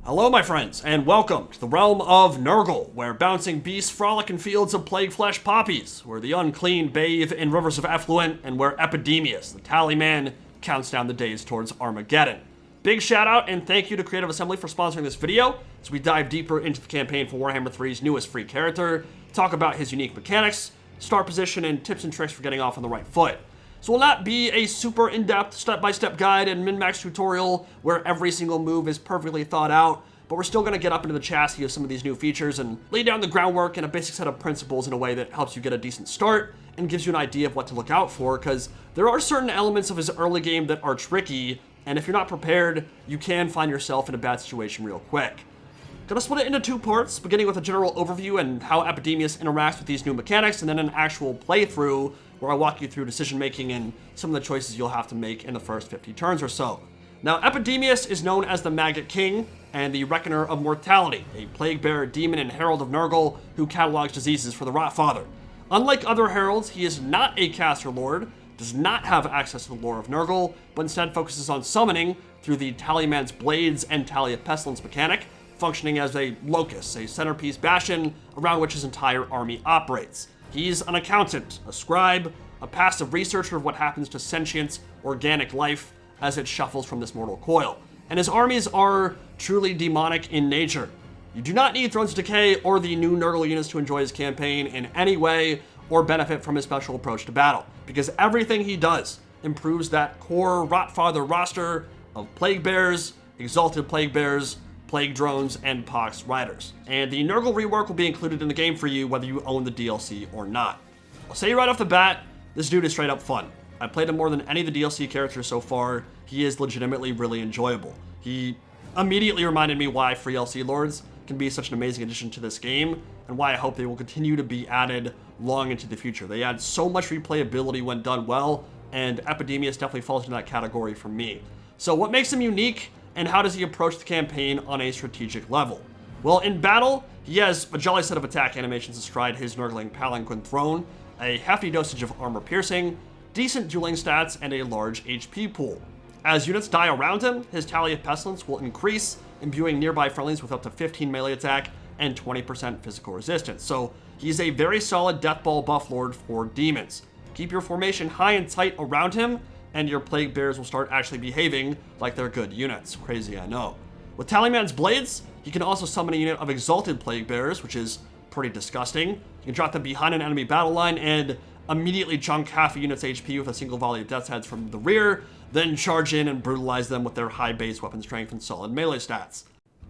Hello, my friends, and welcome to the realm of Nurgle, where bouncing beasts frolic in fields of plague flesh poppies, where the unclean bathe in rivers of effluent, and where Epidemius, the tally man, counts down the days towards Armageddon. Big shout out and thank you to Creative Assembly for sponsoring this video as we dive deeper into the campaign for Warhammer 3's newest free character, talk about his unique mechanics, start position, and tips and tricks for getting off on the right foot. So it will not be a super in-depth step-by-step guide and min-max tutorial where every single move is perfectly thought out, but we're still going to get up into the chassis of some of these new features and lay down the groundwork and a basic set of principles in a way that helps you get a decent start and gives you an idea of what to look out for, because there are certain elements of his early game that are tricky, and if you're not prepared, you can find yourself in a bad situation real quick. Gonna split it into two parts, beginning with a general overview and how Epidemius interacts with these new mechanics, and then an actual playthrough where I walk you through decision making and some of the choices you'll have to make in the first 50 turns or so. Now, Epidemius is known as the Maggot King and the Reckoner of Mortality, a plague bearer demon and herald of Nurgle who catalogs diseases for the Rotfather. Unlike other heralds, he is not a caster lord, does not have access to the lore of Nurgle, but instead focuses on summoning through the Tallyman's Blades and Tally of Pestilence mechanic, functioning as a locus, a centerpiece bastion around which his entire army operates. He's an accountant, a scribe, a passive researcher of what happens to sentient, organic life as it shuffles from this mortal coil. And his armies are truly demonic in nature. You do not need Thrones of Decay or the new Nurgle units to enjoy his campaign in any way or benefit from his special approach to battle, because everything he does improves that core Rotfather roster of Plague Bears, Exalted Plague Bears, Plague Drones, and Pox Riders. And the Nurgle rework will be included in the game for you whether you own the DLC or not. I'll say right off the bat, this dude is straight up fun. I played him more than any of the DLC characters so far. He is legitimately really enjoyable. He immediately reminded me why free LC Lords can be such an amazing addition to this game, and why I hope they will continue to be added long into the future. They add so much replayability when done well, and Epidemius definitely falls into that category for me. So what makes him unique, and how does he approach the campaign on a strategic level? Well, in battle, he has a jolly set of attack animations astride his Nurgling Palanquin throne, a hefty dosage of armor piercing, decent dueling stats, and a large HP pool. As units die around him, his Tally of Pestilence will increase, imbuing nearby friendlies with up to 15 melee attack and 20% physical resistance. So he's a very solid Death Ball buff lord for demons. Keep your formation high and tight around him, and your Plague Bears will start actually behaving like they're good units. Crazy, I know. With Tallyman's Blades, he can also summon a unit of Exalted Plague Bears, which is pretty disgusting. You can drop them behind an enemy battle line and immediately chunk half a unit's HP with a single volley of Death's Heads from the rear, then charge in and brutalize them with their high base weapon strength and solid melee stats.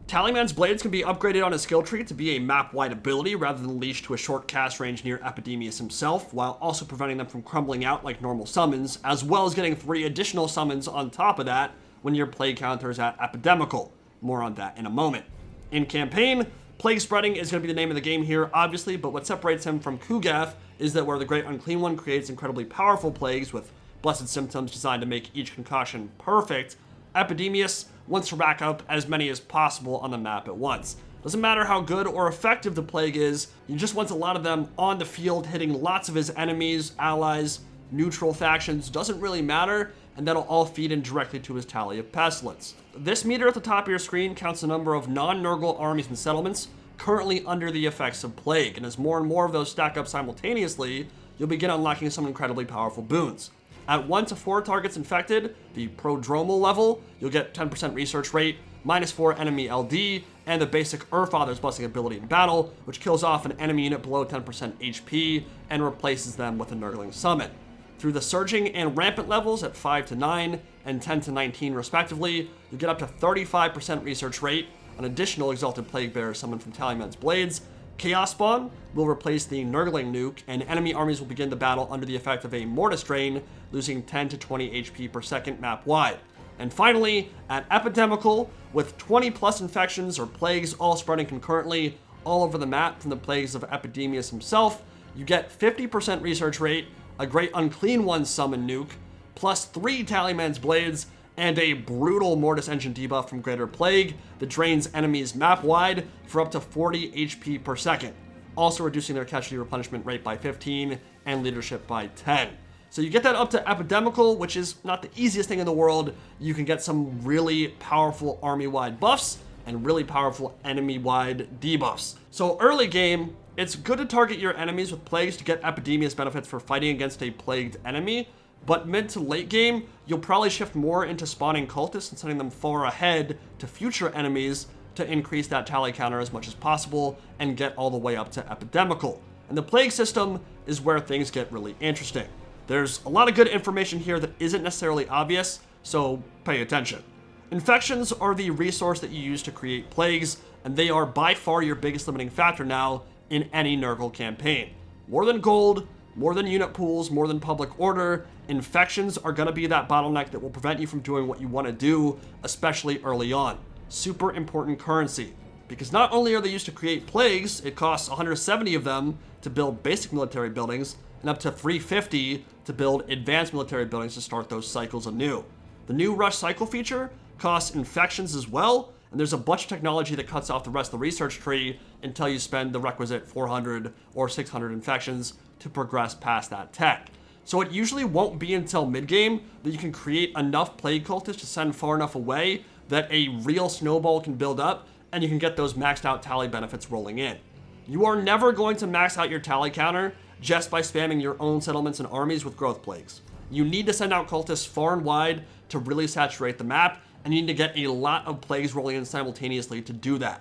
Tallyman's Blades can be upgraded on his skill tree to be a map-wide ability rather than leashed to a short cast range near Epidemius himself, while also preventing them from crumbling out like normal summons, as well as getting 3 additional summons on top of that when your plague counter is at Epidemical. More on that in a moment. In campaign, Plague Spreading is going to be the name of the game here, obviously, but what separates him from Kugath is that where the Great Unclean One creates incredibly powerful plagues with blessed symptoms designed to make each concoction perfect, Epidemius wants to rack up as many as possible on the map at once. Doesn't matter how good or effective the plague is, he just wants a lot of them on the field, hitting lots of his enemies, allies, neutral factions, doesn't really matter, and that'll all feed in directly to his Tally of Pestilence. This meter at the top of your screen counts the number of non-Nurgle armies and settlements currently under the effects of plague, and as more and more of those stack up simultaneously, you'll begin unlocking some incredibly powerful boons. At 1 to 4 targets infected, the prodromal level, you'll get 10% research rate, -4 enemy LD, and the basic Urfather's Blessing ability in battle, which kills off an enemy unit below 10% HP and replaces them with a Nurgling summon. Through the surging and rampant levels at 5 to 9 and 10 to 19 respectively, you get up to 35% research rate, an additional Exalted Plague Bearer summoned from Tallyman's Blades. Chaos Spawn will replace the Nurgling nuke, and enemy armies will begin the battle under the effect of a Mortis Drain, losing 10 to 20 HP per second map-wide. And finally, at Epidemical, with 20 plus infections or plagues all spreading concurrently all over the map from the plagues of Epidemius himself, you get 50% research rate, a Great Unclean One summon nuke, plus 3 Tallyman's Blades, and a brutal Mortis Engine debuff from Greater Plague that drains enemies map-wide for up to 40 HP per second, also reducing their casualty replenishment rate by 15 and leadership by 10. So you get that up to Epidemical, which is not the easiest thing in the world. You can get some really powerful army-wide buffs, and really powerful enemy-wide debuffs. So early game, it's good to target your enemies with plagues to get Epidemius benefits for fighting against a plagued enemy, but mid to late game, you'll probably shift more into spawning cultists and sending them far ahead to future enemies to increase that tally counter as much as possible and get all the way up to epidemical. And the plague system is where things get really interesting. There's a lot of good information here that isn't necessarily obvious, so pay attention. Infections are the resource that you use to create plagues, and they are by far your biggest limiting factor now in any Nurgle campaign. More than gold, more than unit pools, more than public order, infections are going to be that bottleneck that will prevent you from doing what you want to do, especially early on. Super important currency, because not only are they used to create plagues, it costs 170 of them to build basic military buildings, and up to 350 to build advanced military buildings to start those cycles anew. The new rush cycle feature costs infections as well, and there's a bunch of technology that cuts off the rest of the research tree until you spend the requisite 400 or 600 infections to progress past that tech. So it usually won't be until mid-game that you can create enough plague cultists to send far enough away that a real snowball can build up and you can get those maxed out tally benefits rolling in. You are never going to max out your tally counter just by spamming your own settlements and armies with growth plagues. You need to send out cultists far and wide to really saturate the map, and you need to get a lot of plagues rolling in simultaneously to do that.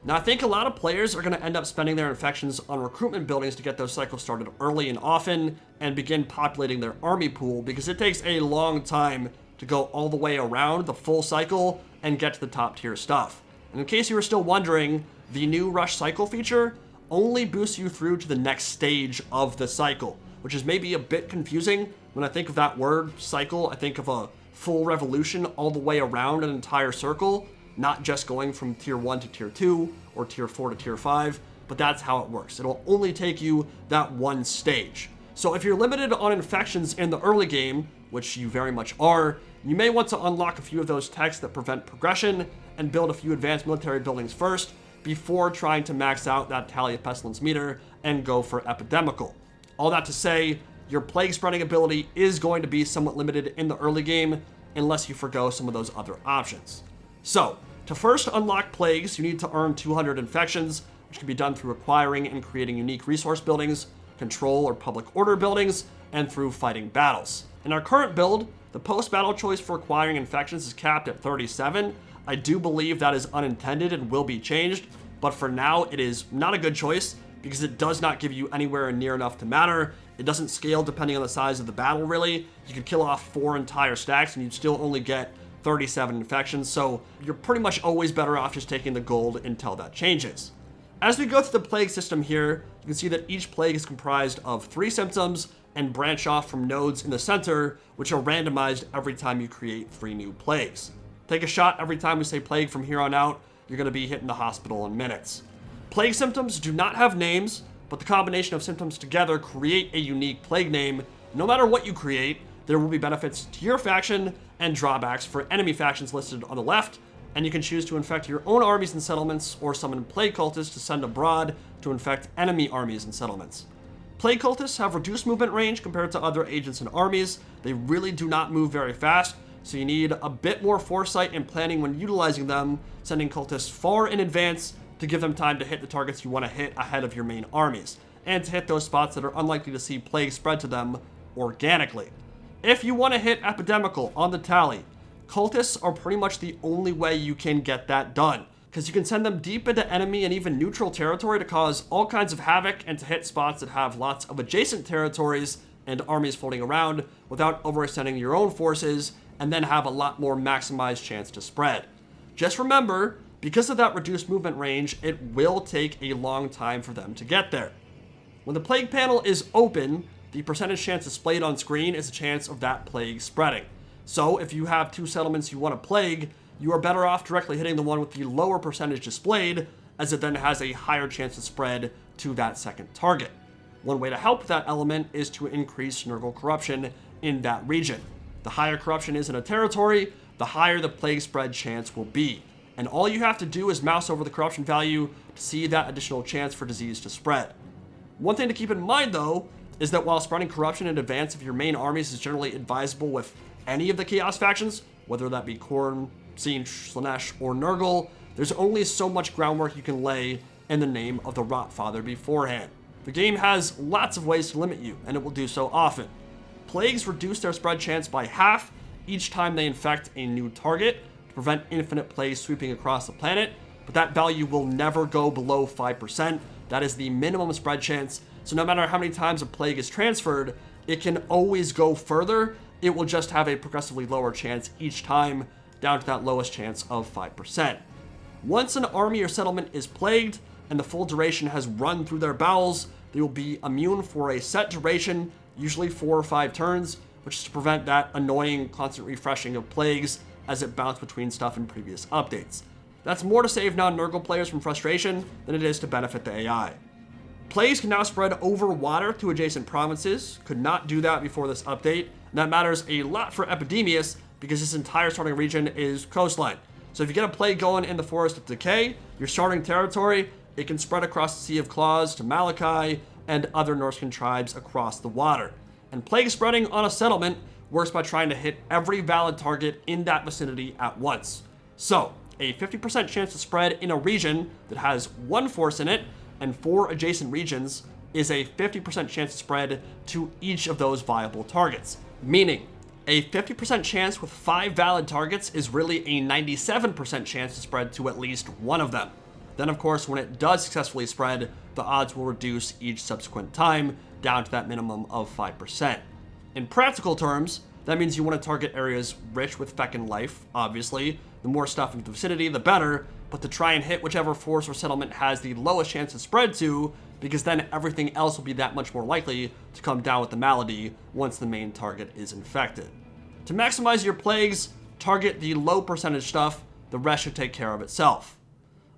Now, I think a lot of players are going to end up spending their infections on recruitment buildings to get those cycles started early and often and begin populating their army pool, because it takes a long time to go all the way around the full cycle and get to the top tier stuff. And in case you were still wondering, the new rush cycle feature only boosts you through to the next stage of the cycle, which is maybe a bit confusing. When I think of that word cycle, I think of a full revolution all the way around an entire circle, not just going from tier 1 to tier 2 or tier 4 to tier 5, but that's how it works. It'll only take you that one stage. So if you're limited on infections in the early game, which you very much are, you may want to unlock a few of those techs that prevent progression and build a few advanced military buildings first before trying to max out that Tally of Pestilence meter and go for epidemical. All that to say, your plague spreading ability is going to be somewhat limited in the early game unless you forgo some of those other options. So, to first unlock plagues, you need to earn 200 infections, which can be done through acquiring and creating unique resource buildings, control or public order buildings, and through fighting battles. In our current build, the post-battle choice for acquiring infections is capped at 37. I do believe that is unintended and will be changed, but for now it is not a good choice because it does not give you anywhere near enough to matter. It doesn't scale depending on the size of the battle, really. You could kill off 4 entire stacks and you'd still only get 37 infections, so you're pretty much always better off just taking the gold until that changes. As we go through the plague system here, you can see that each plague is comprised of 3 symptoms and branch off from nodes in the center, which are randomized every time you create 3 new plagues. Take a shot every time we say plague from here on out, you're going to be hitting the hospital in minutes. Plague symptoms do not have names, but the combination of symptoms together create a unique plague name. No matter what you create, there will be benefits to your faction and drawbacks for enemy factions listed on the left, and you can choose to infect your own armies and settlements or summon plague cultists to send abroad to infect enemy armies and settlements. Plague cultists have reduced movement range compared to other agents and armies. They really do not move very fast, so you need a bit more foresight and planning when utilizing them, sending cultists far in advance to give them time to hit the targets you want to hit ahead of your main armies, and to hit those spots that are unlikely to see plague spread to them organically. If you want to hit epidemical on the tally, cultists are pretty much the only way you can get that done, because you can send them deep into enemy and even neutral territory to cause all kinds of havoc and to hit spots that have lots of adjacent territories and armies floating around without overextending your own forces, and then have a lot more maximized chance to spread. Just remember, because of that reduced movement range, it will take a long time for them to get there. When the plague panel is open, the percentage chance displayed on screen is a chance of that plague spreading. So if you have 2 settlements you want to plague, you are better off directly hitting the one with the lower percentage displayed, as it then has a higher chance to spread to that second target. One way to help that element is to increase Nurgle corruption in that region. The higher corruption is in a territory, the higher the plague spread chance will be. And all you have to do is mouse over the corruption value to see that additional chance for disease to spread. One thing to keep in mind, though, is that while spreading corruption in advance of your main armies is generally advisable with any of the Chaos factions, whether that be Khorne, Tzeentch, Slaanesh, or Nurgle, there's only so much groundwork you can lay in the name of the Rotfather beforehand. The game has lots of ways to limit you, and it will do so often. Plagues reduce their spread chance by half each time they infect a new target to prevent infinite plagues sweeping across the planet, but that value will never go below 5%. That is the minimum spread chance, so no matter how many times a plague is transferred, it can always go further. It will just have a progressively lower chance each time, down to that lowest chance of 5%. Once an army or settlement is plagued, and the full duration has run through their bowels, they will be immune for a set duration, usually 4 or 5 turns, which is to prevent that annoying constant refreshing of plagues as it bounced between stuff in previous updates. That's more to save non-Nurgle players from frustration than it is to benefit the AI. Plagues can now spread over water to adjacent provinces, could not do that before this update, and that matters a lot for Epidemius because this entire starting region is coastline. So if you get a plague going in the Forest of Decay, your starting territory, it can spread across the Sea of Claws to Malachi and other Norscan tribes across the water. And plague spreading on a settlement works by trying to hit every valid target in that vicinity at once. So, a 50% chance to spread in a region that has 1 force in it and 4 adjacent regions is a 50% chance to spread to each of those viable targets. Meaning, a 50% chance with 5 valid targets is really a 97% chance to spread to at least one of them. Then, of course, when it does successfully spread, the odds will reduce each subsequent time down to that minimum of 5%. In practical terms, that means you want to target areas rich with feckin' life, obviously. The more stuff in the vicinity, the better, but to try and hit whichever force or settlement has the lowest chance to spread to, because then everything else will be that much more likely to come down with the malady once the main target is infected. To maximize your plagues, target the low percentage stuff, the rest should take care of itself.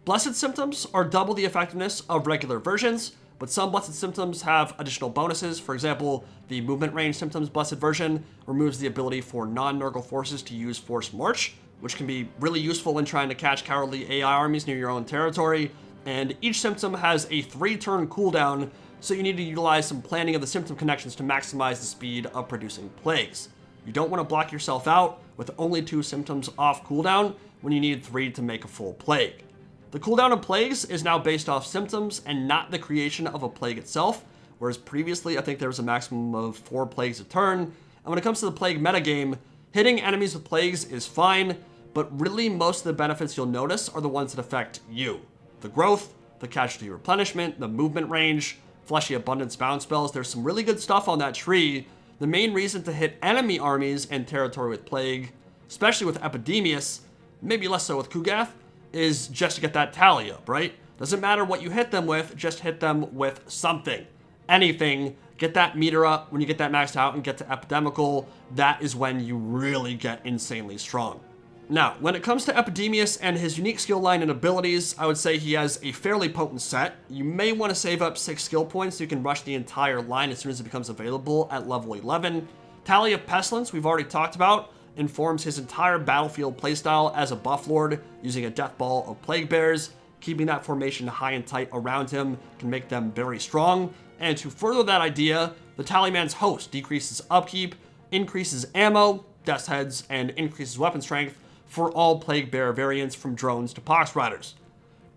Blessed symptoms are double the effectiveness of regular versions, but some blessed symptoms have additional bonuses. For example, the movement range symptoms blessed version removes the ability for non-Nurgle forces to use forced march, which can be really useful when trying to catch cowardly AI armies near your own territory, and each symptom has a 3-turn cooldown, so you need to utilize some planning of the symptom connections to maximize the speed of producing plagues. You don't want to block yourself out with only 2 symptoms off cooldown when you need 3 to make a full plague. The cooldown of plagues is now based off symptoms and not the creation of a plague itself, whereas previously I think there was a maximum of 4 plagues a turn. And when it comes to the plague metagame, hitting enemies with plagues is fine, but really most of the benefits you'll notice are the ones that affect you. The growth, the casualty replenishment, the movement range, fleshy abundance bounce spells, there's some really good stuff on that tree. The main reason to hit enemy armies and territory with plague, especially with Epidemius, maybe less so with Kugath, is just to get that tally up, right? Doesn't matter what you hit them with, just hit them with something. Anything, get that meter up. When you get that maxed out and get to Epidemical, that is when you really get insanely strong. Now, when it comes to Epidemius and his unique skill line and abilities, I would say he has a fairly potent set. You may want to save up 6 skill points so you can rush the entire line as soon as it becomes available at level 11. Tally of Pestilence, we've already talked about, informs his entire battlefield playstyle as a buff lord, using a death ball of plague bears. Keeping that formation high and tight around him can make them very strong. And to further that idea, the Tallyman's Host decreases upkeep, increases ammo, death's heads, and increases weapon strength for all plague bear variants from drones to pox riders.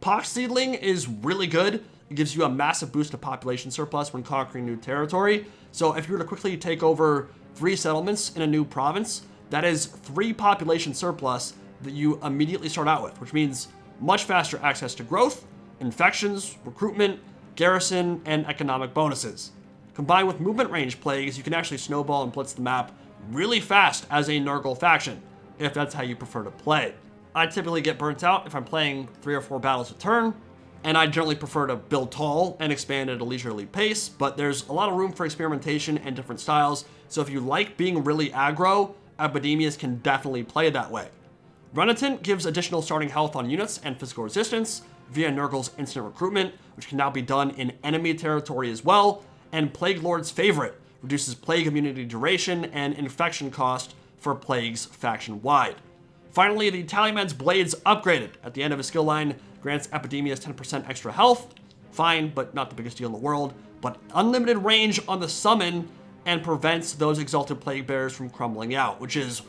Pox Seedling is really good. It gives you a massive boost to population surplus when conquering new territory. So if you were to quickly take over 3 settlements in a new province, that is 3 population surplus that you immediately start out with, which means much faster access to growth, infections, recruitment, garrison, and economic bonuses. Combined with movement range plagues, you can actually snowball and blitz the map really fast as a Nurgle faction, if that's how you prefer to play. I typically get burnt out if I'm playing 3 or 4 battles a turn, and I generally prefer to build tall and expand at a leisurely pace, but there's a lot of room for experimentation and different styles, so if you like being really aggro, Epidemius can definitely play that way. Runitant gives additional starting health on units and physical resistance via Nurgle's instant recruitment, which can now be done in enemy territory as well, and Plague Lord's Favorite reduces plague immunity duration and infection cost for plagues faction-wide. Finally, the Tallyman's Blades upgraded at the end of his skill line grants Epidemius 10% extra health. Fine, but not the biggest deal in the world, but unlimited range on the summon and prevents those exalted plague bears from crumbling out, which is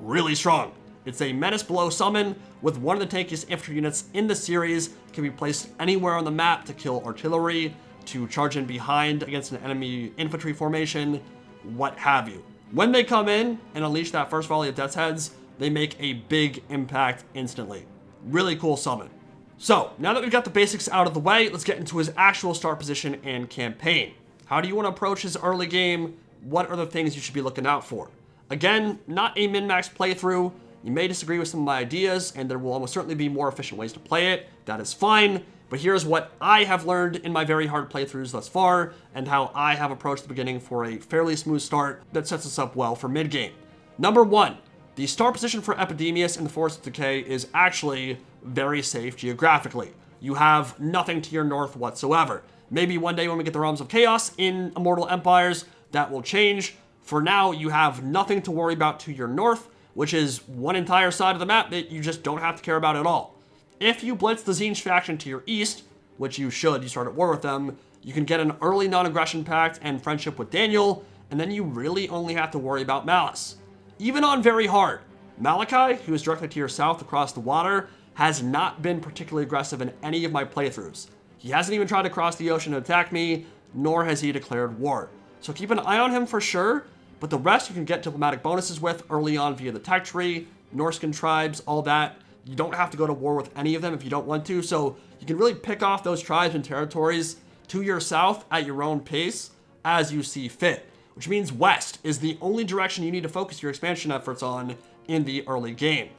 really strong. It's a menace below summon with one of the tankiest infantry units in the series. It can be placed anywhere on the map to kill artillery, to charge in behind against an enemy infantry formation, what have you. When they come in and unleash that first volley of Death's Heads, they make a big impact instantly. Really cool summon. So, now that we've got the basics out of the way, let's get into his actual start position and campaign. How do you want to approach his early game? What are the things you should be looking out for? Again, not a min-max playthrough. You may disagree with some of my ideas, and there will almost certainly be more efficient ways to play it. That is fine, but here's what I have learned in my very hard playthroughs thus far, and how I have approached the beginning for a fairly smooth start that sets us up well for mid-game. Number 1, the start position for Epidemius in the Forest of Decay is actually very safe geographically. You have nothing to your north whatsoever. Maybe one day when we get the Realms of Chaos in Immortal Empires, that will change. For now, you have nothing to worry about to your north, which is one entire side of the map that you just don't have to care about at all. If you blitz the Tzeentch faction to your east, which you should, you start at war with them, you can get an early non-aggression pact and friendship with Daniel, and then you really only have to worry about Malice. Even on very hard, Malachi, who is directly to your south across the water, has not been particularly aggressive in any of my playthroughs. He hasn't even tried to cross the ocean and attack me, nor has he declared war. So keep an eye on him for sure, but the rest you can get diplomatic bonuses with early on via the tech tree, Norscan tribes, all that. You don't have to go to war with any of them if you don't want to, so you can really pick off those tribes and territories to your south at your own pace as you see fit, which means west is the only direction you need to focus your expansion efforts on in the early game.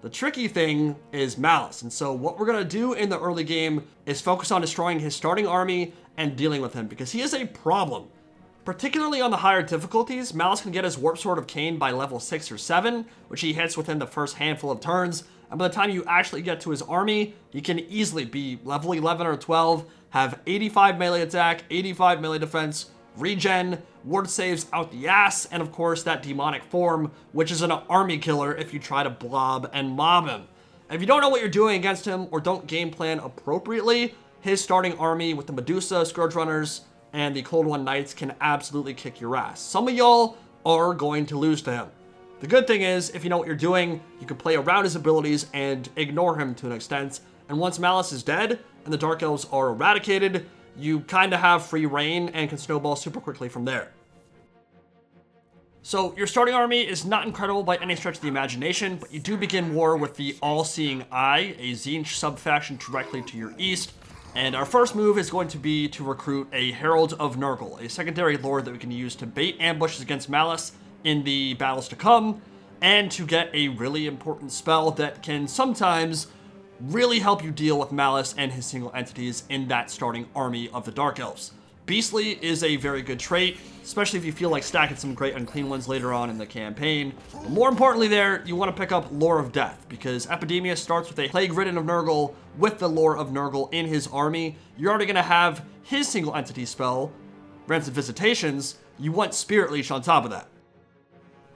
The tricky thing is Malice, and so what we're going to do in the early game is focus on destroying his starting army and dealing with him, because he is a problem. Particularly on the higher difficulties, Malice can get his Warp Sword of Cain by level 6 or 7, which he hits within the first handful of turns, and by the time you actually get to his army, he can easily be level 11 or 12, have 85 melee attack, 85 melee defense, regen, ward saves out the ass, and of course that demonic form, which is an army killer if you try to blob and mob him. And if you don't know what you're doing against him or don't game plan appropriately, his starting army with the Medusa, Scourge Runners, and the Cold One Knights can absolutely kick your ass. Some of y'all are going to lose to him. The good thing is, if you know what you're doing, you can play around his abilities and ignore him to an extent, and once Malice is dead and the Dark Elves are eradicated, you kind of have free reign and can snowball super quickly from there. So your starting army is not incredible by any stretch of the imagination, but you do begin war with the All-Seeing Eye, a Tzeentch sub-faction directly to your east. And our first move is going to be to recruit a Herald of Nurgle, a secondary lord that we can use to bait ambushes against Malice in the battles to come, and to get a really important spell that can sometimes really help you deal with Malice and his single entities in that starting army of the Dark Elves. Beastly is a very good trait, especially if you feel like stacking some great unclean ones later on in the campaign. But more importantly there, you want to pick up Lore of Death, because Epidemius starts with a Plague-Ridden of Nurgle with the Lore of Nurgle in his army. You're already going to have his single entity spell, Rancid Visitations. You want Spirit Leash on top of that.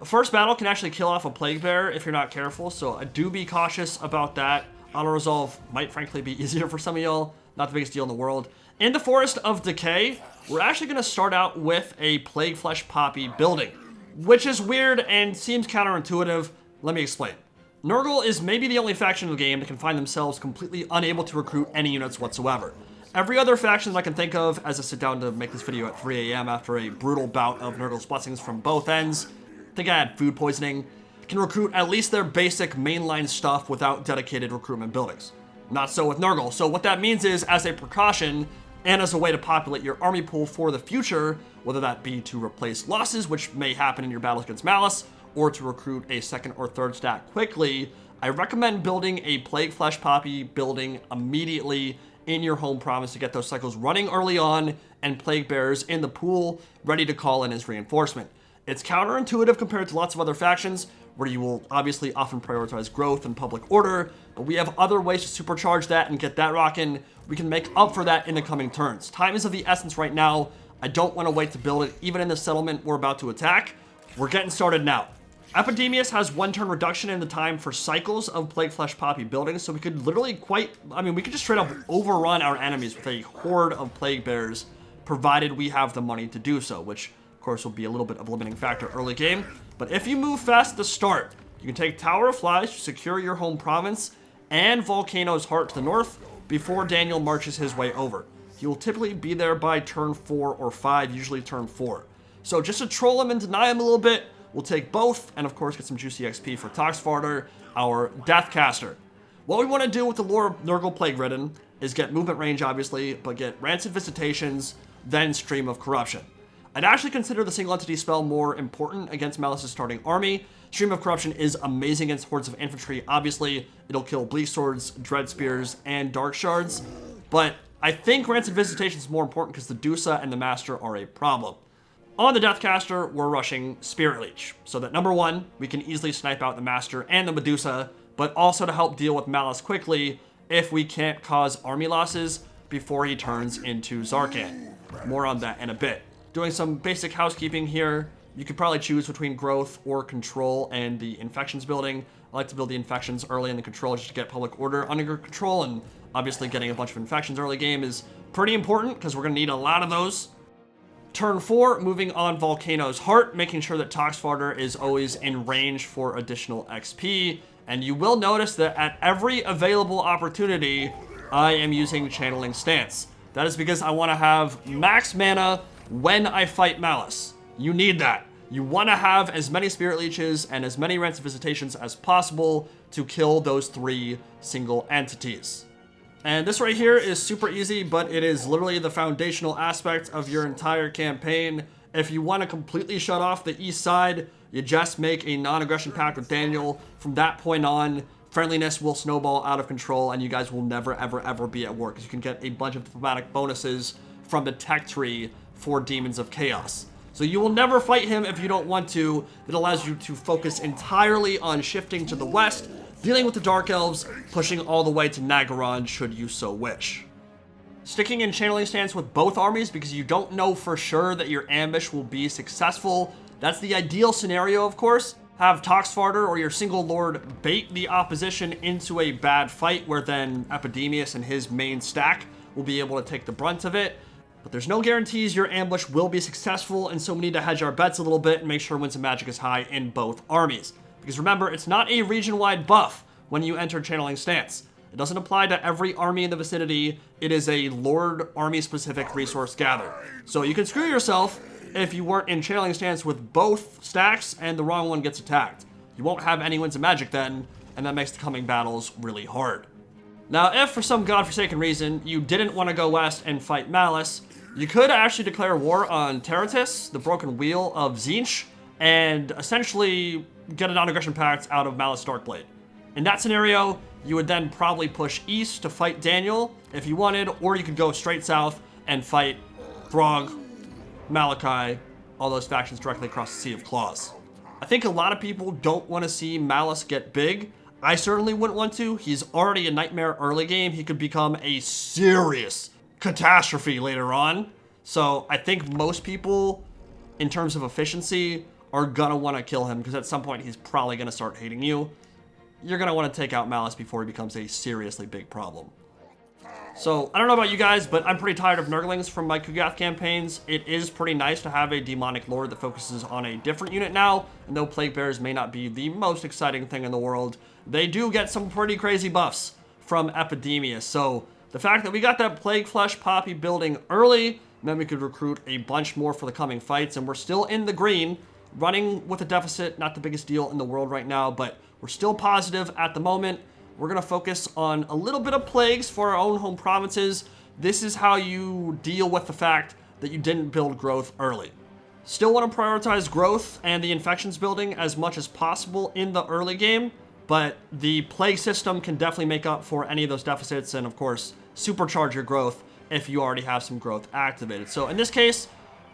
The first battle can actually kill off a Plague Bearer if you're not careful, so do be cautious about that. Auto-resolve might frankly be easier for some of y'all, not the biggest deal in the world. In the Forest of Decay, we're actually going to start out with a Plague Flesh Poppy building, which is weird and seems counterintuitive. Let me explain. Nurgle is maybe the only faction in the game that can find themselves completely unable to recruit any units whatsoever. Every other faction I can think of, as I sit down to make this video at 3 a.m. after a brutal bout of Nurgle's blessings from both ends, I think I had food poisoning, can recruit at least their basic mainline stuff without dedicated recruitment buildings. Not so with Nurgle. So what that means is, as a precaution, and as a way to populate your army pool for the future, whether that be to replace losses, which may happen in your battles against Malice, or to recruit a second or third stack quickly, I recommend building a Plague Flesh Poppy building immediately in your home province to get those cycles running early on and Plague Bearers in the pool ready to call in as reinforcement. It's counterintuitive compared to lots of other factions, where you will obviously often prioritize growth and public order, but we have other ways to supercharge that and get that rocking. We can make up for that in the coming turns. Time is of the essence right now. I don't want to wait to build it, even in the settlement we're about to attack. We're getting started now. Epidemius has 1 turn reduction in the time for cycles of Plague Flesh Poppy buildings, so we could literally we could just straight up overrun our enemies with a horde of Plague Bears, provided we have the money to do so, which of course will be a little bit of a limiting factor early game. But if you move fast at the start, You can take Tower of Flies to secure your home province and Volcano's Heart to the north before Daniel marches his way over. He will typically be there by turn 4 or 5, usually turn 4. So just to troll him and deny him a little bit, we'll take both, and of course get some juicy XP for Toxfarter, our Deathcaster. What we want to do with the lore of Nurgle Plague Ridden is get movement range, obviously, but get Rancid Visitations, then Stream of Corruption. I'd actually consider the single entity spell more important against Malice's starting army. Stream of Corruption is amazing against hordes of infantry. Obviously, it'll kill Bleak Swords, Dread Spears, and Dark Shards, but I think Rancid Visitation is more important because the Dusa and the Master are a problem. On the Deathcaster, we're rushing Spirit Leech, so that number 1, we can easily snipe out the Master and the Medusa, but also to help deal with Malice quickly if we can't cause army losses before he turns into Zarkan. More on that in a bit. Doing some basic housekeeping here, you could probably choose between Growth or Control and the Infections building. I like to build the Infections early in the Control just to get public order under your control, and obviously getting a bunch of Infections early game is pretty important because we're going to need a lot of those. Turn 4, moving on Volcano's Heart, making sure that Toxfarter is always in range for additional XP. And you will notice that at every available opportunity, I am using Channeling Stance. That is because I want to have max mana when I fight Malice. You need that. You want to have as many Spirit Leeches and as many Rancid Visitations as possible to kill those 3 single entities. And this right here is super easy, but it is literally the foundational aspect of your entire campaign. If you want to completely shut off the east side, you just make a non-aggression pact with Daniel. From that point on, friendliness will snowball out of control, and you guys will never, ever, ever be at war, because you can get a bunch of diplomatic bonuses from the tech tree for Demons of Chaos. So you will never fight him if you don't want to. It allows you to focus entirely on shifting to the west, dealing with the Dark Elves, pushing all the way to Nagaron should you so wish. Sticking in Channeling Stance with both armies because you don't know for sure that your ambush will be successful. That's the ideal scenario, of course. Have Toxfarter or your single lord bait the opposition into a bad fight where then Epidemius and his main stack will be able to take the brunt of it. But there's no guarantees your ambush will be successful, and so we need to hedge our bets a little bit and make sure Winds of Magic is high in both armies. Because remember, it's not a region-wide buff when you enter Channeling Stance. It doesn't apply to every army in the vicinity. It is a Lord army-specific resource gather. So you can screw yourself if you weren't in Channeling Stance with both stacks and the wrong one gets attacked. You won't have any Winds of Magic then, and that makes the coming battles really hard. Now, if for some godforsaken reason you didn't want to go west and fight Malice, you could actually declare war on Terratis, the Broken Wheel of Tzeentch, and essentially get a non-aggression pact out of Malice Darkblade. In that scenario, you would then probably push east to fight Daniel if you wanted, or you could go straight south and fight Throg, Malachi, all those factions directly across the Sea of Claws. I think a lot of people don't want to see Malice get big. I certainly wouldn't want to. He's already a nightmare early game. He could become a serious catastrophe later on. So I think most people, in terms of efficiency, are gonna want to kill him because at some point he's probably gonna start hating you. You're gonna want to take out Malice before he becomes a seriously big problem. So I don't know about you guys, but I'm pretty tired of Nurglings from my Kugath campaigns. It is pretty nice to have a demonic lord that focuses on a different unit now, and though Plague Bears may not be the most exciting thing in the world, they do get some pretty crazy buffs from Epidemius. So the fact that we got that Plague Flesh Poppy building early meant we could recruit a bunch more for the coming fights, and we're still in the green, running with a deficit, not the biggest deal in the world right now, but we're still positive at the moment. We're going to focus on a little bit of plagues for our own home provinces. This is how you deal with the fact that you didn't build growth early. Still want to prioritize growth and the infections building as much as possible in the early game, but the plague system can definitely make up for any of those deficits and, of course, supercharge your growth if you already have some growth activated. So in this case,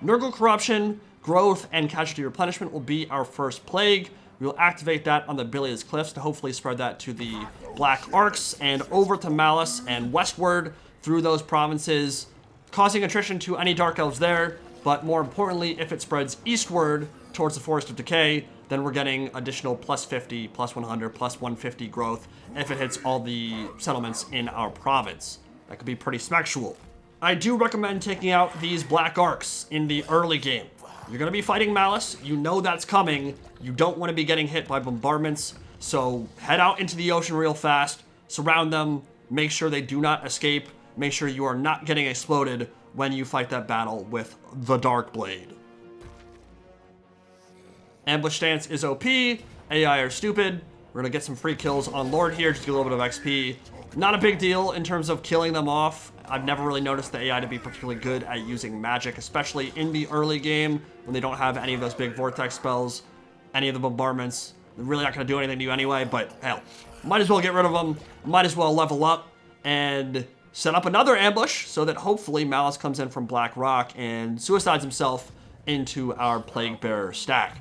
Nurgle Corruption, Growth, and Casualty Replenishment will be our first plague. We will activate that on the Bilious Cliffs to hopefully spread that to the Black Arcs and over to Malice and westward through those provinces, causing attrition to any Dark Elves there, but more importantly, if it spreads eastward towards the Forest of Decay, then we're getting additional plus 50, plus 100, plus 150 growth if it hits all the settlements in our province. That could be pretty smexual. I do recommend taking out these Black Arcs in the early game. You're going to be fighting Malice. You know that's coming. You don't want to be getting hit by bombardments. So head out into the ocean real fast. Surround them. Make sure they do not escape. Make sure you are not getting exploded when you fight that battle with the Dark Blade. Ambush stance is OP. AI are stupid. We're going to get some free kills on Lord here, just get a little bit of XP. Not a big deal in terms of killing them off. I've never really noticed the AI to be particularly good at using magic, especially in the early game when they don't have any of those big vortex spells, any of the bombardments. They're really not going to do anything to you anyway, but hell, might as well get rid of them. Might as well level up and set up another ambush so that hopefully Malice comes in from Black Rock and suicides himself into our Plague Bearer stack.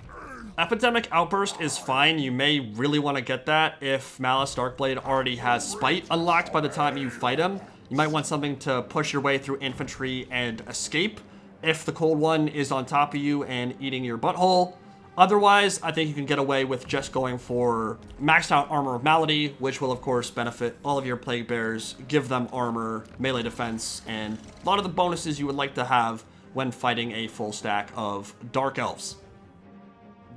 Epidemic Outburst is fine. You may really want to get that if Malice Darkblade already has Spite unlocked by the time you fight him. You might want something to push your way through infantry and escape if the Cold One is on top of you and eating your butthole. Otherwise, I think you can get away with just going for maxed out Armor of Malady, which will of course benefit all of your Plague Bearers, give them armor, melee defense, and a lot of the bonuses you would like to have when fighting a full stack of Dark Elves.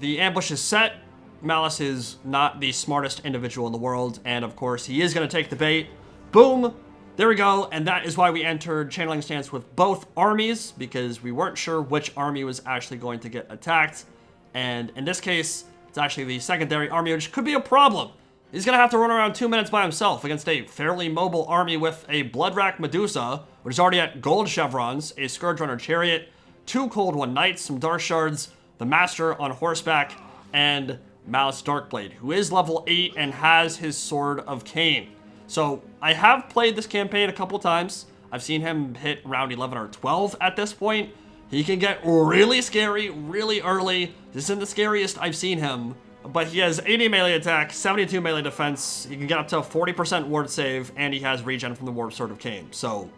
The ambush is set. Malice is not the smartest individual in the world, and of course he is going to take the bait. Boom! There we go, and that is why we entered channeling stance with both armies, because we weren't sure which army was actually going to get attacked. And in this case, it's actually the secondary army, which could be a problem. He's going to have to run around 2 minutes by himself against a fairly mobile army with a Bloodrack Medusa, which is already at gold chevrons, a Scourge Runner Chariot, 2 Cold One Knights, some Dark Shards, the Master on horseback, and Malice Darkblade, who is level 8 and has his Sword of Cain. So I have played this campaign a couple times. I've seen him hit round 11 or 12 at this point. He can get really scary really early. This isn't the scariest I've seen him, but he has 80 melee attack, 72 melee defense. He can get up to 40% ward save, and he has regen from the Warp Sword of Cain. So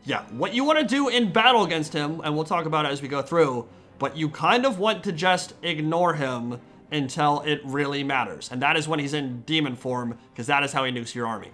yeah, what you want to do in battle against him, and we'll talk about it as we go through, but you kind of want to just ignore him until it really matters. And that is when he's in demon form, because that is how he nukes your army.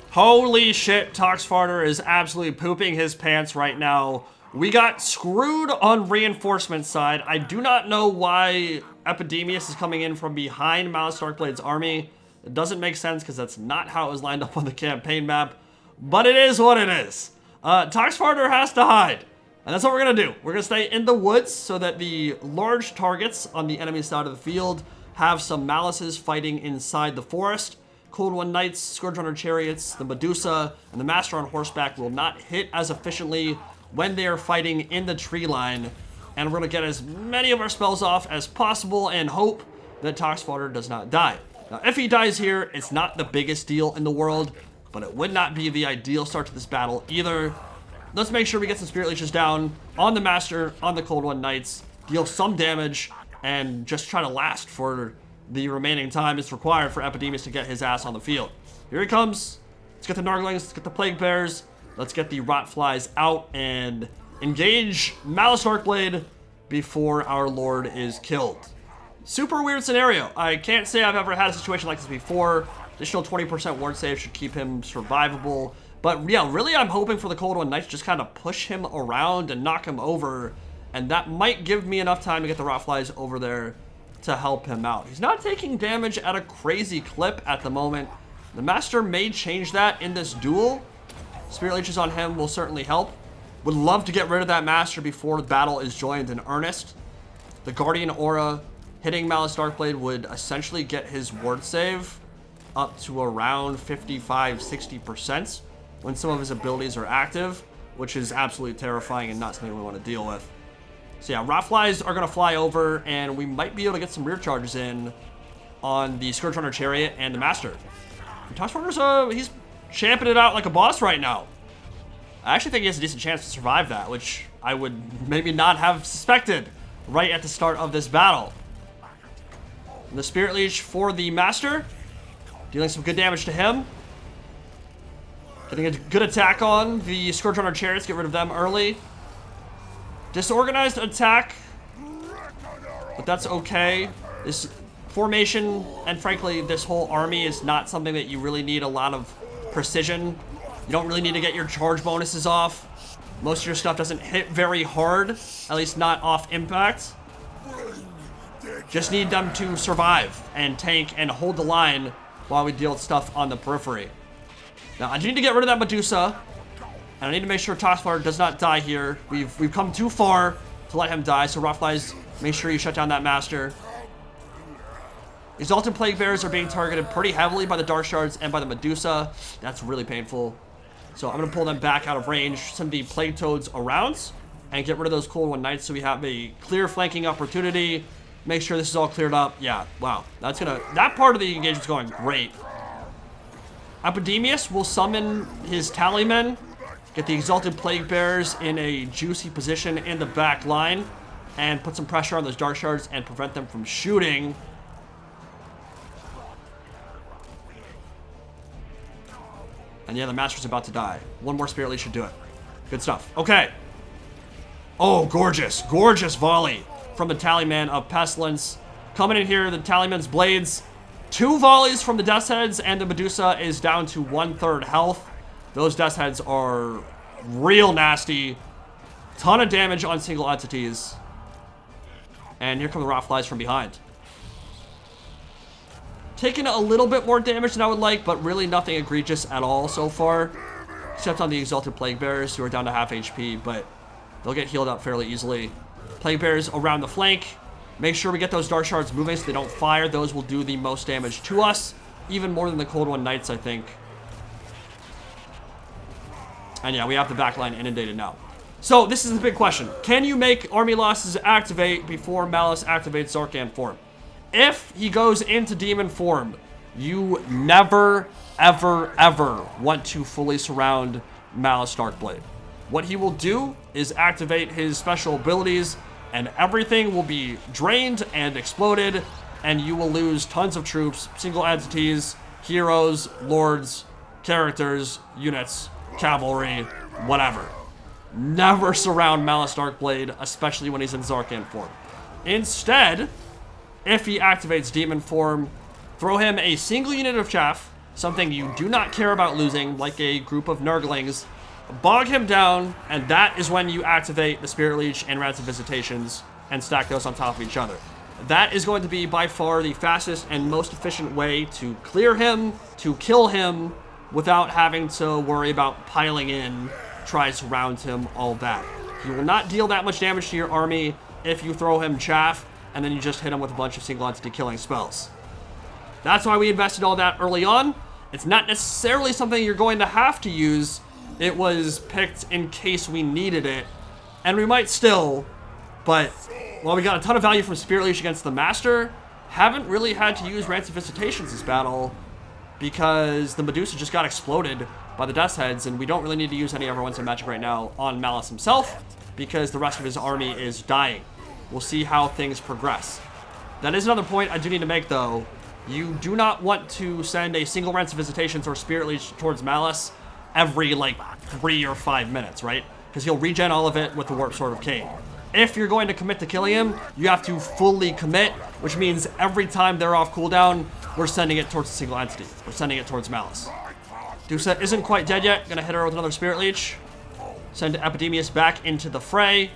Holy shit, Toxfarter is absolutely pooping his pants right now. We got screwed on reinforcement side. I do not know why Epidemius is coming in from behind Malice Darkblade's army. It doesn't make sense because that's not how it was lined up on the campaign map. But it is what it is. Toxfarter has to hide. And that's what we're going to do. We're going to stay in the woods so that the large targets on the enemy side of the field have some Malices fighting inside the forest. Cold One Knights, Scourge Runner Chariots, the Medusa, and the Master on horseback will not hit as efficiently when they are fighting in the tree line. And we're going to get as many of our spells off as possible and hope that Toxfarter does not die. Now, if he dies here, it's not the biggest deal in the world, but it would not be the ideal start to this battle either. Let's make sure we get some Spirit Leeches down on the Master, on the Cold One Knights, deal some damage, and just try to last for the remaining time it's required for Epidemius to get his ass on the field. Here he comes. Let's get the Narglings, let's get the Plague Bears, let's get the Rotflies out and engage Malice Darkblade before our Lord is killed. Super weird scenario. I can't say I've ever had a situation like this before. Additional 20% ward save should keep him survivable. But yeah, really I'm hoping for the Cold One Knights to just kind of push him around and knock him over. And that might give me enough time to get the Rotflies over there to help him out. He's not taking damage at a crazy clip at the moment. The Master may change that in this duel. Spirit Leeches on him will certainly help. Would love to get rid of that Master before the battle is joined in earnest. The Guardian Aura hitting Malice Darkblade would essentially get his ward save up to around 55-60%. When some of his abilities are active, which is absolutely terrifying and not something we want to deal with. So yeah, Rotflies are going to fly over, and we might be able to get some rear charges in on the Scourge Runner Chariot and the Master. Toxfarter's, he's champing it out like a boss right now. I actually think he has a decent chance to survive that, which I would maybe not have suspected right at the start of this battle. And the Spirit Leech for the Master, dealing some good damage to him. Getting a good attack on the Scourge Runner Chariots, get rid of them early. Disorganized attack, but that's okay. This formation, and frankly, this whole army is not something that you really need a lot of precision. You don't really need to get your charge bonuses off. Most of your stuff doesn't hit very hard, at least not off impact. Just need them to survive and tank and hold the line while we deal with stuff on the periphery. Now, I need to get rid of that Medusa, and I need to make sure Toxfire does not die here. We've come too far to let him die, so Rothflies, make sure you shut down that Master. Exalted Plague Bears are being targeted pretty heavily by the Dark Shards and by the Medusa. That's really painful. So I'm going to pull them back out of range, send the Plague Toads around, and get rid of those Cold One Knights so we have a clear flanking opportunity. Make sure this is all cleared up. Yeah, wow. That part of the engagement's going great. Epidemius will summon his Tallymen, get the Exalted Plague Bearers in a juicy position in the back line, and put some pressure on those Dark Shards and prevent them from shooting. And yeah, the Master's about to die. One more Spirit Leech should do it. Good stuff. Okay. Oh, gorgeous. Gorgeous volley from the Tallyman of Pestilence. Coming in here, the Tallyman's Blades. 2 volleys from the Death's Heads, and the Medusa is down to 1/3 health. Those Death's Heads are real nasty. Ton of damage on single entities. And here come the Rothflies from behind. Taking a little bit more damage than I would like, but really nothing egregious at all so far. Except on the Exalted Plague Bearers, who are down to half HP, but they'll get healed up fairly easily. Plague Bearers around the flank. Make sure we get those Dark Shards moving so they don't fire. Those will do the most damage to us. Even more than the Cold One Knights, I think. And yeah, we have the backline inundated now. So, this is the big question. Can you make Army Losses activate before Malice activates Zarkan form? If he goes into demon form, you never, ever, ever want to fully surround Malice Darkblade. What he will do is activate his special abilities, and everything will be drained and exploded, and you will lose tons of troops, single entities, heroes, lords, characters, units, cavalry, whatever. Never surround Malice Darkblade, especially when he's in Zarkan form. Instead, if he activates demon form, throw him a single unit of chaff, something you do not care about losing, like a group of Nurglings, bog him down, and that is when you activate the Spirit Leech and Rats of Visitations and stack those on top of each other. That is going to be by far the fastest and most efficient way to clear him, to kill him, without having to worry about piling in, try to surround him, all that. He will not deal that much damage to your army if you throw him chaff, and then you just hit him with a bunch of single entity killing spells. That's why we invested all that early on. It's not necessarily something you're going to have to use. It was picked in case we needed it, and we might still, but while we got a ton of value from Spirit Leash against the Master, haven't really had to use Rants of Visitations this battle because the Medusa just got exploded by the Death's Heads, and we don't really need to use any other ones in Magic right now on Malice himself because the rest of his army is dying. We'll see how things progress. That is another point I do need to make, though. You do not want to send a single Rants of Visitations or Spirit Leech towards Malice every, like, 3 or 5 minutes, right? Because he'll regen all of it with the Warp Sword of Cain. If you're going to commit to killing him, you have to fully commit, which means every time they're off cooldown, we're sending it towards a single entity. We're sending it towards Malice. Dusa isn't quite dead yet. Gonna hit her with another Spirit Leech. Send Epidemius back into the fray.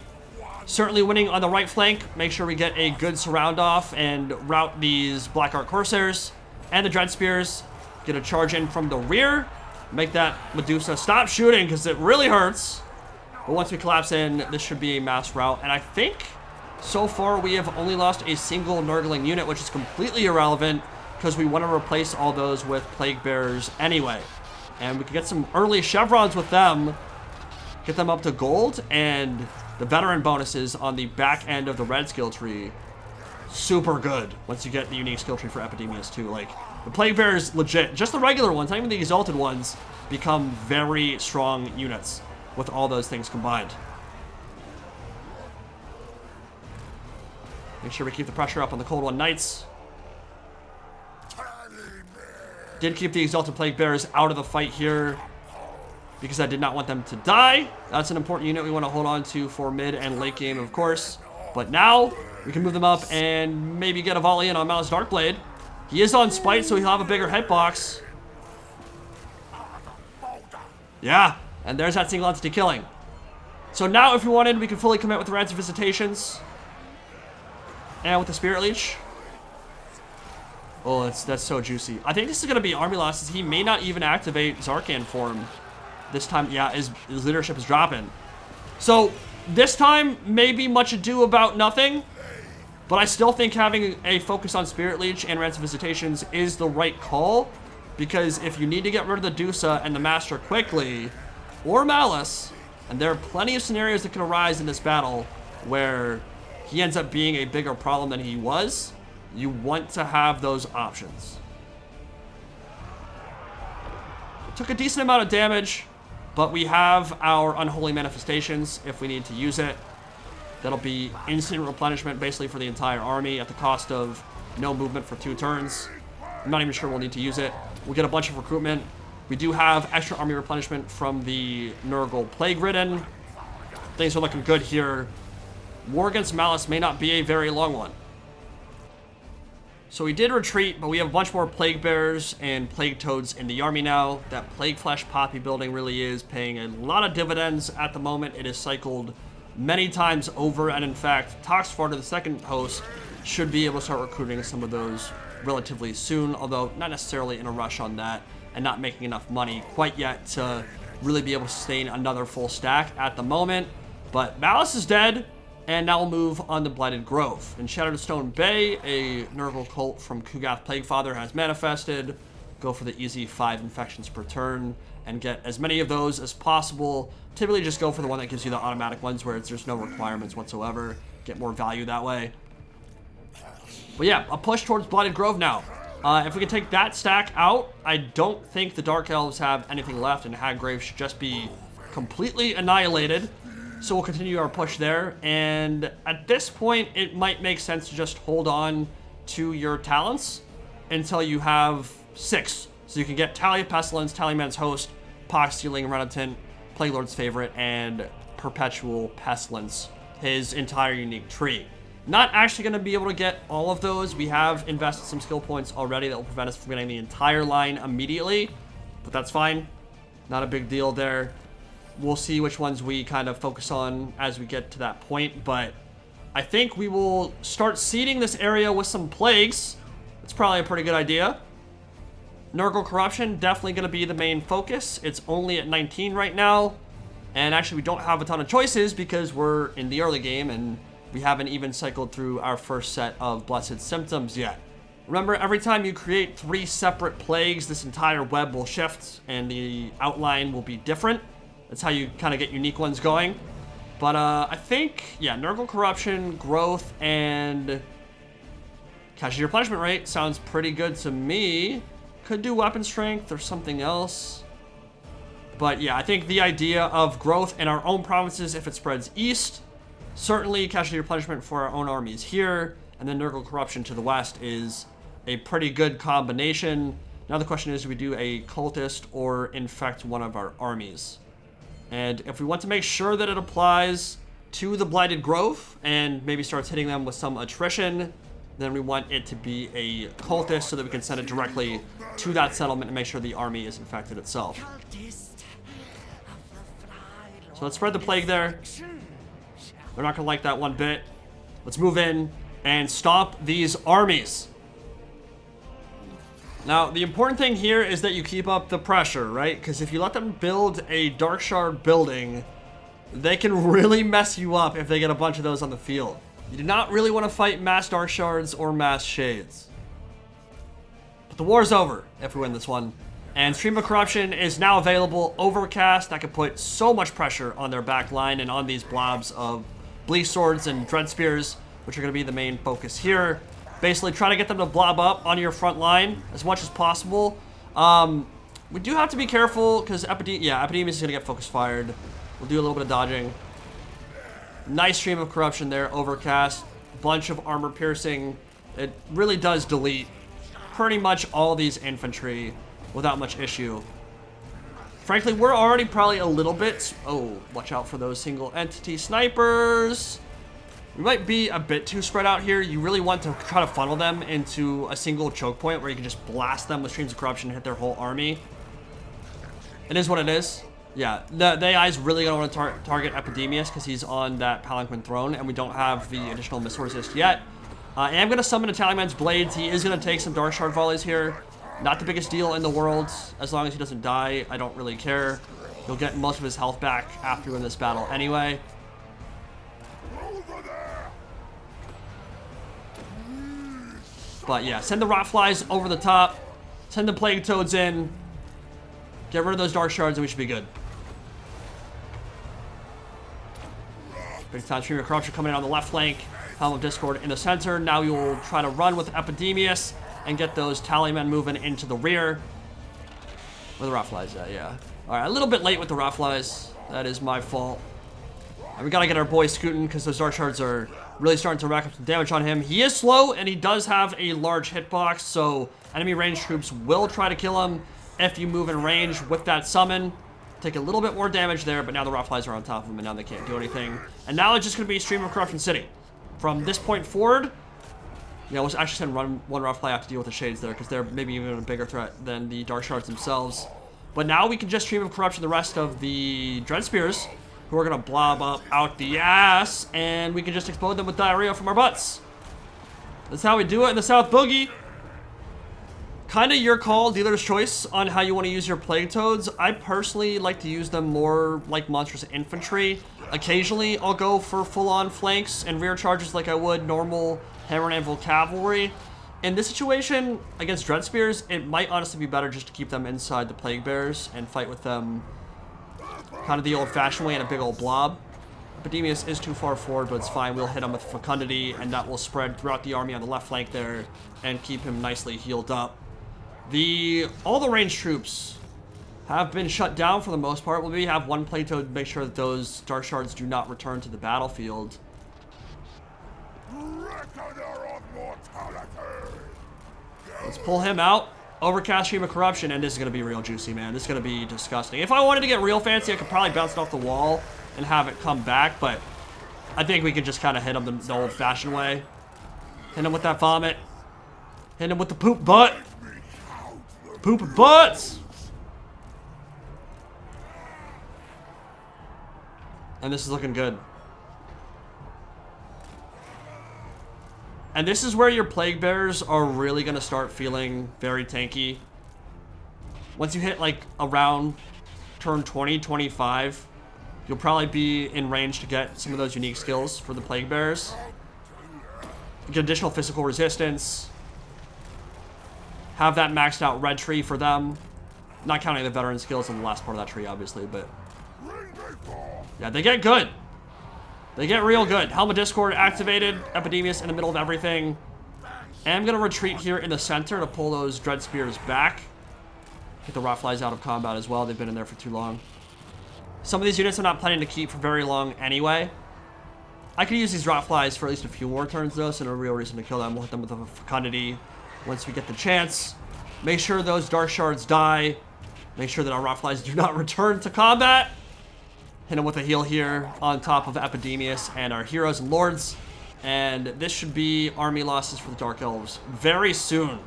Certainly winning on the right flank. Make sure we get a good surround off and rout these Black Ark Corsairs and the Dread Spears. Get a charge in from the rear. Make that Medusa stop shooting because it really hurts. But once we collapse in, this should be a mass rout. And I think so far we have only lost a single Nurgling unit, which is completely irrelevant because we want to replace all those with Plague Bearers anyway. And we can get some early chevrons with them, get them up to gold, and the veteran bonuses on the back end of the red skill tree, super good once you get the unique skill tree for Epidemius too. Like, the Plague Bearers, legit, just the regular ones, not even the exalted ones, become very strong units with all those things combined. Make sure we keep the pressure up on the Cold One Knights. Did keep the Exalted Plague Bearers out of the fight here because I did not want them to die. That's an important unit we want to hold on to for mid and late game, of course. But now we can move them up and maybe get a volley in on Malice Darkblade. He is on Spite, so he'll have a bigger hitbox. Yeah, and there's that single entity killing. So now if we wanted, we could fully commit with the Rancid Visitations. And with the Spirit Leech. Oh, that's so juicy. I think this is going to be army losses. He may not even activate Zarkan form this time. Yeah, his leadership is dropping. So this time, maybe much ado about nothing. But I still think having a focus on Spirit Leech and Rancid Visitations is the right call. Because if you need to get rid of the Dusa and the Master quickly, or Malice, and there are plenty of scenarios that can arise in this battle where he ends up being a bigger problem than he was, you want to have those options. Took a decent amount of damage, but we have our Unholy Manifestations if we need to use it. That'll be instant replenishment basically for the entire army at the cost of no movement for 2 turns. I'm not even sure we'll need to use it. We'll get a bunch of recruitment. We do have extra army replenishment from the Nurgle Plague Ridden. Things are looking good here. War against Malice may not be a very long one. So we did retreat, but we have a bunch more Plague Bearers and Plague Toads in the army now. That Plague Flesh Poppy building really is paying a lot of dividends at the moment. It is cycled many times over, and in fact, Toxfarter, the second host, should be able to start recruiting some of those relatively soon, although not necessarily in a rush on that and not making enough money quite yet to really be able to sustain another full stack at the moment. But Malice is dead, and now we'll move on to Blighted Grove. In Shattered Stone Bay, a Nurgle cult from Kugath Plaguefather has manifested. Go for the easy 5 infections per turn and get as many of those as possible. Typically just go for the one that gives you the automatic ones where there's no requirements whatsoever. Get more value that way. But yeah, a push towards Blighted Grove now. If we can take that stack out, I don't think the Dark Elves have anything left, and Haggrave should just be completely annihilated. So we'll continue our push there, and at this point, it might make sense to just hold on to your talents until you have 6. So you can get Tally of Pestilence, Tallyman's Host, Pox Stealing, Renatant, Plague Lord's Favorite, and Perpetual Pestilence, his entire unique tree. Not actually going to be able to get all of those. We have invested some skill points already that will prevent us from getting the entire line immediately, but that's fine. Not a big deal there. We'll see which ones we kind of focus on as we get to that point, but I think we will start seeding this area with some plagues. It's probably a pretty good idea. Nurgle Corruption, definitely going to be the main focus. It's only at 19 right now, and actually we don't have a ton of choices because we're in the early game and we haven't even cycled through our first set of Blessed Symptoms yet. Remember, every time you create 3 separate plagues, this entire web will shift and the outline will be different. That's how you kind of get unique ones going. But I think, yeah, Nurgle Corruption, Growth, and Casualty Replenishment Rate sounds pretty good to me. Could do Weapon Strength or something else. But yeah, I think the idea of Growth in our own provinces, if it spreads east, certainly Casualty Replenishment for our own armies here, and then Nurgle Corruption to the west is a pretty good combination. Now the question is, do we do a Cultist or infect one of our armies? And if we want to make sure that it applies to the Blighted Grove and maybe starts hitting them with some attrition, then we want it to be a Cultist so that we can send it directly to that settlement and make sure the army is infected itself. So let's spread the plague there. They're not going to like that one bit. Let's move in and stop these armies. Now, the important thing here is that you keep up the pressure, right? Because if you let them build a Dark Shard building, they can really mess you up if they get a bunch of those on the field. You do not really want to fight mass Dark Shards or mass Shades. But the war's over if we win this one. And Stream of Corruption is now available. Overcast, that could put so much pressure on their back line and on these blobs of Bleak Swords and Dread Spears, which are going to be the main focus here. Basically, try to get them to blob up on your front line as much as possible. We do have to be careful because Epidemius is going to get focus fired. We'll do a little bit of dodging. Nice Stream of Corruption there. Overcast. Bunch of armor piercing. It really does delete pretty much all these infantry without much issue. Frankly, we're already probably a little bit... Oh, watch out for those single entity snipers. We might be a bit too spread out here. You really want to try to funnel them into a single choke point where you can just blast them with Streams of Corruption and hit their whole army. It is what it is. Yeah, the AI is really going to want to target Epidemius because he's on that Palanquin throne, and we don't have the additional missile resist yet. I am going to summon a Tallyman's Blades. He is going to take some Dark Shard volleys here. Not the biggest deal in the world. As long as he doesn't die, I don't really care. He'll get most of his health back after we win this battle anyway. But yeah, send the Rotflies over the top. Send the Plague Toads in. Get rid of those Dark Shards and we should be good. Big time Stream of Corruption coming in on the left flank. Helm of Discord in the center. Now we will try to run with Epidemius and get those Tallymen moving into the rear. Where the Rotflies at, yeah. Alright, a little bit late with the Rotflies. That is my fault. And we gotta get our boy scooting because those Dark Shards are really starting to rack up some damage on him. He is slow and he does have a large hitbox, so enemy range troops will try to kill him if you move in range with that summon. Take a little bit more damage there, but now the Rotflies are on top of him and now they can't do anything. And now it's just gonna be Stream of Corruption City. From this point forward, yeah, we'll actually send one Rotfly out to deal with the Shades there because they're maybe even a bigger threat than the Dark Shards themselves. But now we can just Stream of Corruption the rest of the Dread Spears, who are gonna blob up out the ass, and we can just explode them with diarrhea from our butts. That's how we do it in the South Boogie. Kind of your call, dealer's choice on how you want to use your Plague Toads. I personally like to use them more like monstrous infantry. Occasionally, I'll go for full-on flanks and rear charges like I would normal Hammer and Anvil cavalry. In this situation, against Dread Spears, it might honestly be better just to keep them inside the Plague Bears and fight with them kind of the old-fashioned way in a big old blob. Epidemius is too far forward, but it's fine. We'll hit him with Fecundity, and that will spread throughout the army on the left flank there and keep him nicely healed up. All the ranged troops have been shut down for the most part. We'll maybe have one Plague Toad to make sure that those Dark Shards do not return to the battlefield. Let's pull him out. Overcast Stream of Corruption, and this is going to be real juicy, man. This is going to be disgusting. If I wanted to get real fancy, I could probably bounce it off the wall and have it come back, but I think we can just kind of hit him the old-fashioned way. Hit him with that vomit. Hit him with the poop butt. Poop butts! And this is looking good. And this is where your Plague Bears are really going to start feeling very tanky. Once you hit like around turn 20, 25, you'll probably be in range to get some of those unique skills for the Plague Bears. You get additional physical resistance. Have that maxed out red tree for them. Not counting the veteran skills in the last part of that tree, obviously, but yeah, they get good. They get real good. Helm of Discord activated. Epidemius in the middle of everything. And I'm going to retreat here in the center to pull those Dread Spears back. Get the Rotflies out of combat as well. They've been in there for too long. Some of these units I'm not planning to keep for very long anyway. I could use these Rotflies for at least a few more turns, though, so no real reason to kill them. We'll hit them with a Fecundity once we get the chance. Make sure those Dark Shards die. Make sure that our Rotflies do not return to combat. Hit him with a heal here on top of Epidemius and our heroes and lords. And this should be army losses for the Dark Elves very soon.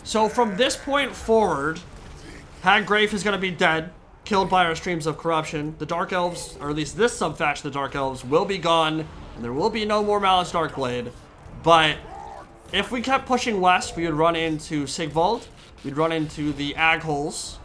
So from this point forward, Haggrave is going to be dead, killed by our Streams of Corruption. The Dark Elves, or at least this subfaction of the Dark Elves, will be gone. And there will be no more Malice Darkblade. But if we kept pushing west, we would run into Sigvald. We'd run into the Aghols.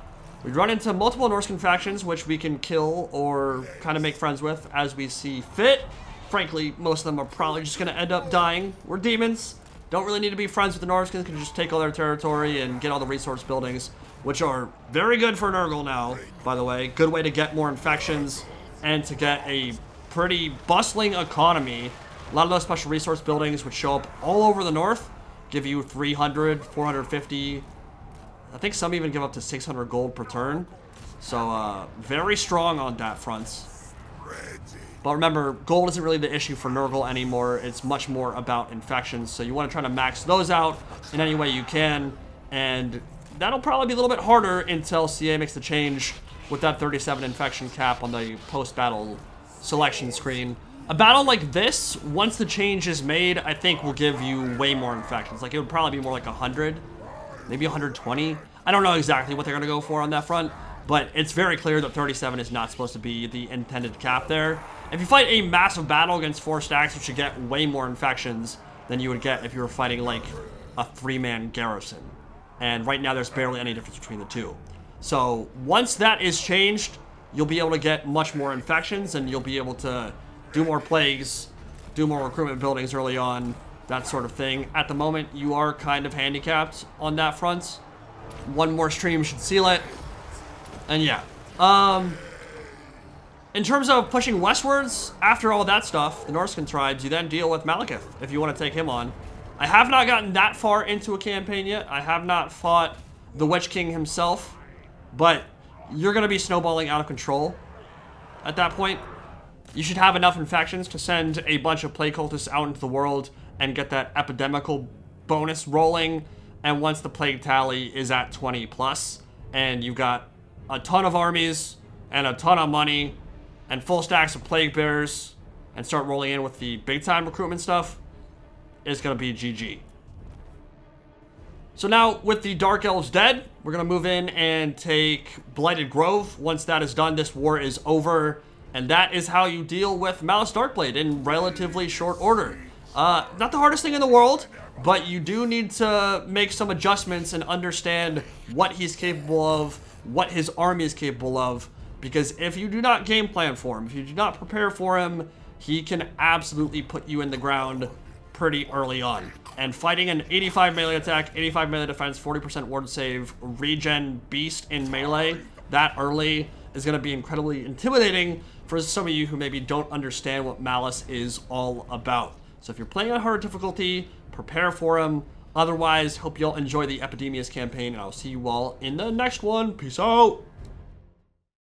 We'd run into multiple Norscan factions, which we can kill or kind of make friends with as we see fit. Frankly, most of them are probably just going to end up dying. We're demons. Don't really need to be friends with the Norscans. Can just take all their territory and get all the resource buildings, which are very good for Nurgle now, by the way. Good way to get more infections and to get a pretty bustling economy. A lot of those special resource buildings, which show up all over the north, give you 300, 450. I think some even give up to 600 gold per turn. So, very strong on that front. But remember, gold isn't really the issue for Nurgle anymore. It's much more about infections. So you want to try to max those out in any way you can. And that'll probably be a little bit harder until CA makes the change with that 37 infection cap on the post-battle selection screen. A battle like this, once the change is made, I think will give you way more infections. Like, it would probably be more like 100, maybe 120. I don't know exactly what they're going to go for on that front, but it's very clear that 37 is not supposed to be the intended cap there. If you fight a massive battle against 4 stacks, you should get way more infections than you would get if you were fighting like a 3-man garrison. And right now there's barely any difference between the two. So once that is changed, you'll be able to get much more infections, and you'll be able to do more plagues, do more recruitment buildings early on, that sort of thing. At the moment, you are kind of handicapped on that front. One more stream should seal it. And yeah. In terms of pushing westwards, after all that stuff, the Norscan tribes, you then deal with Malekith, if you want to take him on. I have not gotten that far into a campaign yet. I have not fought the Witch King himself, but you're going to be snowballing out of control at that point. You should have enough infections to send a bunch of plague cultists out into the world and get that epidemical bonus rolling. And once the plague tally is at 20 plus, and you've got a ton of armies and a ton of money and full stacks of plague bearers, and start rolling in with the big time recruitment stuff, it's going to be GG. So now, with the Dark Elves dead, we're going to move in and take Blighted Grove. Once that is done, this war is over. And that is how you deal with Malus Darkblade in relatively short order. Not the hardest thing in the world, but you do need to make some adjustments and understand what he's capable of, what his army is capable of. Because if you do not game plan for him, if you do not prepare for him, he can absolutely put you in the ground pretty early on. And fighting an 85 melee attack, 85 melee defense, 40% ward save, regen beast in melee that early is going to be incredibly intimidating for some of you who maybe don't understand what Malus is all about. So if you're playing on hard difficulty, prepare for him. Otherwise, hope you all enjoy the Epidemius campaign, and I'll see you all in the next one. Peace out!